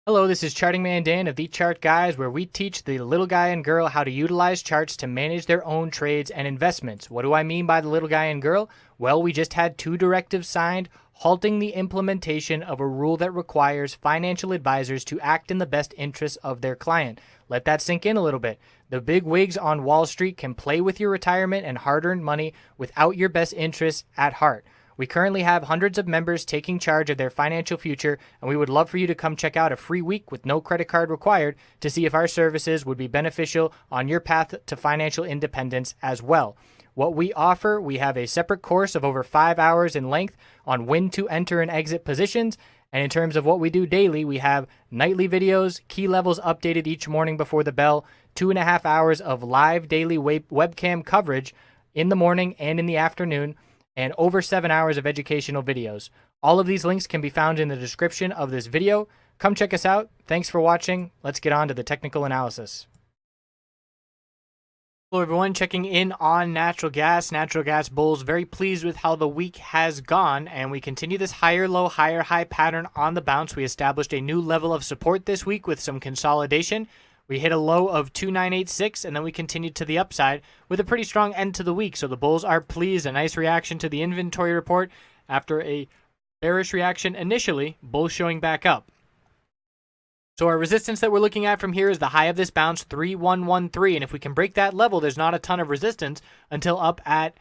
Hello, this is Charting Man Dan of TheChartGuys, where we teach the little guy and girl how to utilize charts to manage their own trades and investments. What do I mean by the little guy and girl? Well, we just had two directives signed halting the implementation of a rule that requires financial advisors to act in the best interests of their client. Let that sink in a little bit. The big wigs on Wall Street can play with your retirement and hard-earned money without your best interests at heart. We currently have hundreds of members taking charge of their financial future, and we would love for you to come check out a free week with no credit card required to see if our services would be beneficial on your path to financial independence as well. What we offer, we have a separate course of over 5 hours in length on when to enter and exit positions. And in terms of what we do daily, we have nightly videos, key levels updated each morning before the bell, 2.5 hours of live daily webcam coverage in the morning and in the afternoon, and over 7 hours of educational videos. All of these links can be found in the description of this video. Come check us out. Thanks for watching. Let's get on to the technical analysis. Hello everyone, checking in on natural gas. Natural gas bulls very pleased with how the week has gone, and we continue this higher low, higher high pattern on the bounce. We established a new level of support this week with some consolidation. We hit a low of 2986, and then we continued to the upside with a pretty strong end to the week. So the bulls are pleased. A nice reaction to the inventory report after a bearish reaction initially, bulls showing back up. So our resistance that we're looking at from here is the high of this bounce, 3113. And if we can break that level, there's not a ton of resistance until up at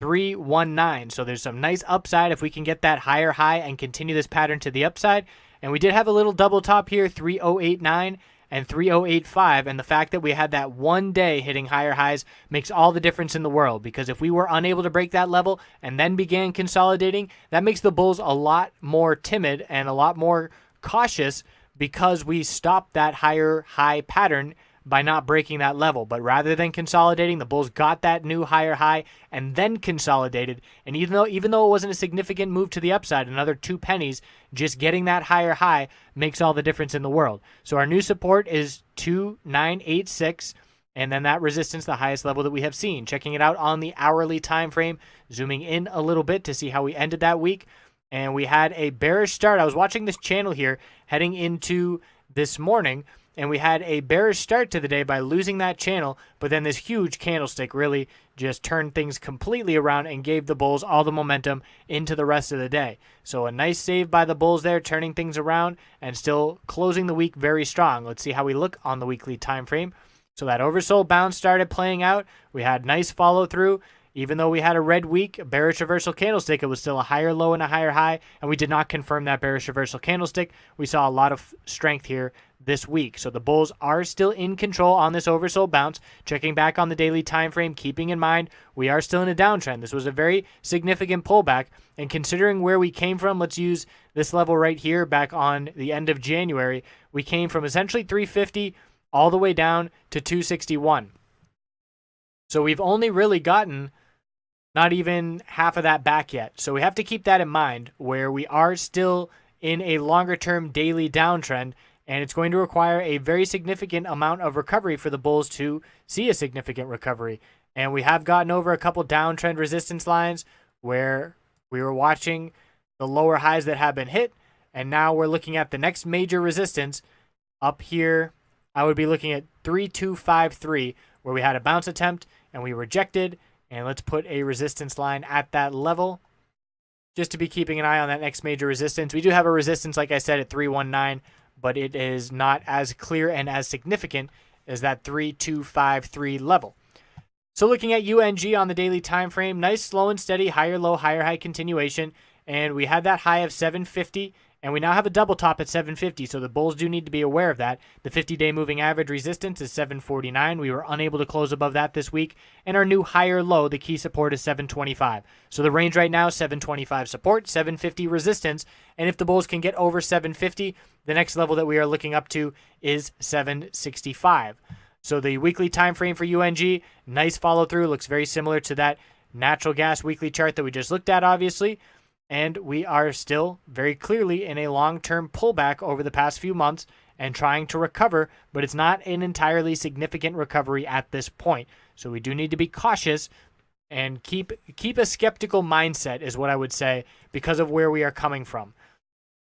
319. So there's some nice upside if we can get that higher high and continue this pattern to the upside. And we did have a little double top here, 3089 and 3085, and the fact that we had that one day hitting higher highs makes all the difference in the world, because if we were unable to break that level and then began consolidating, that makes the bulls a lot more timid and a lot more cautious, because we stopped that higher high pattern by not breaking that level. But rather than consolidating, the bulls got that new higher high and then consolidated. And even though it wasn't a significant move to the upside, another 2 pennies, just getting that higher high makes all the difference in the world. So our new support is 2986, and then that resistance, the highest level that we have seen. Checking it out on the hourly time frame, zooming in a little bit to see how we ended that week. And we had a bearish start. I was watching this channel here heading into this morning, and we had a bearish start to the day by losing that channel, but then this huge candlestick really just turned things completely around and gave the bulls all the momentum into the rest of the day. So a nice save by the bulls there, turning things around and still closing the week very strong. Let's see how we look on the weekly time frame. So that oversold bounce started playing out. We had nice follow through. Even though we had a red week, a bearish reversal candlestick, it was still a higher low and a higher high, and we did not confirm that bearish reversal candlestick. We saw a lot of strength here this week. So the bulls are still in control on this oversold bounce. Checking back on the daily time frame, keeping in mind we are still in a downtrend. This was a very significant pullback, and considering where we came from, let's use this level right here back on the end of January. We came from essentially 350 all the way down to 261. So we've only really gotten not even half of that back yet. So we have to keep that in mind, where we are still in a longer-term daily downtrend, and it's going to require a very significant amount of recovery for the bulls to see a significant recovery. And we have gotten over a couple downtrend resistance lines where we were watching the lower highs that have been hit, and now we're looking at the next major resistance up here. I would be looking at 3253, where we had a bounce attempt and we rejected. And let's put a resistance line at that level just to be keeping an eye on that next major resistance. We do have a resistance, like I said, at 319, but it is not as clear and as significant as that 3253 level. So looking at UNG on the daily time frame, nice slow and steady, higher low, higher high continuation. And we had that high of 750. And we now have a double top at 750, so the bulls do need to be aware of that. The 50-day moving average resistance is 749. We were unable to close above that this week. And our new higher low, the key support, is 725. So the range right now, 725 support, 750 resistance. And if the bulls can get over 750, the next level that we are looking up to is 765. So the weekly time frame for UNG, nice follow through, looks very similar to that natural gas weekly chart that we just looked at, obviously. And we are still very clearly in a long-term pullback over the past few months and trying to recover, but it's not an entirely significant recovery at this point. So we do need to be cautious and keep a skeptical mindset is what I would say, because of where we are coming from.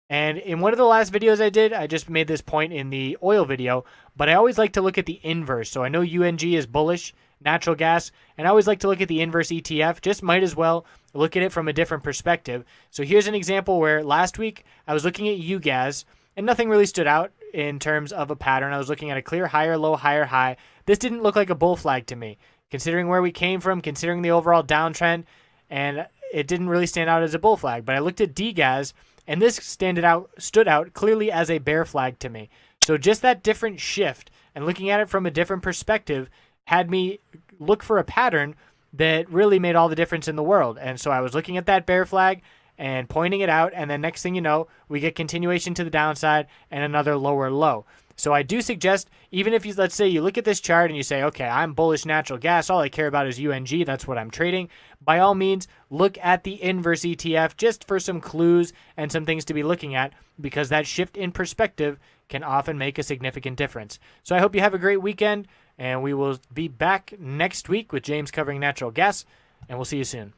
And in one of the last videos I did, I just made this point in the oil video, but I always like to look at the inverse. So I know UNG is bullish, natural gas, and I always like to look at the inverse ETF. Just might as well look at it from a different perspective. So here's an example where last week I was looking at UGAS, and nothing really stood out in terms of a pattern. I was looking at a clear higher low, higher high. This didn't look like a bull flag to me, considering where we came from, considering the overall downtrend, and it didn't really stand out as a bull flag. But I looked at DGAS, and this stood out clearly as a bear flag to me. So just that different shift and looking at it from a different perspective had me look for a pattern that really made all the difference in the world. And so I was looking at that bear flag and pointing it out, and then next thing you know, we get continuation to the downside and another lower low. So I do suggest, even if you, let's say you look at this chart and you say, okay, I'm bullish natural gas, all I care about is UNG, that's what I'm trading. By all means, look at the inverse ETF just for some clues and some things to be looking at, because that shift in perspective can often make a significant difference. So I hope you have a great weekend, and we will be back next week with James covering natural gas, and we'll see you soon.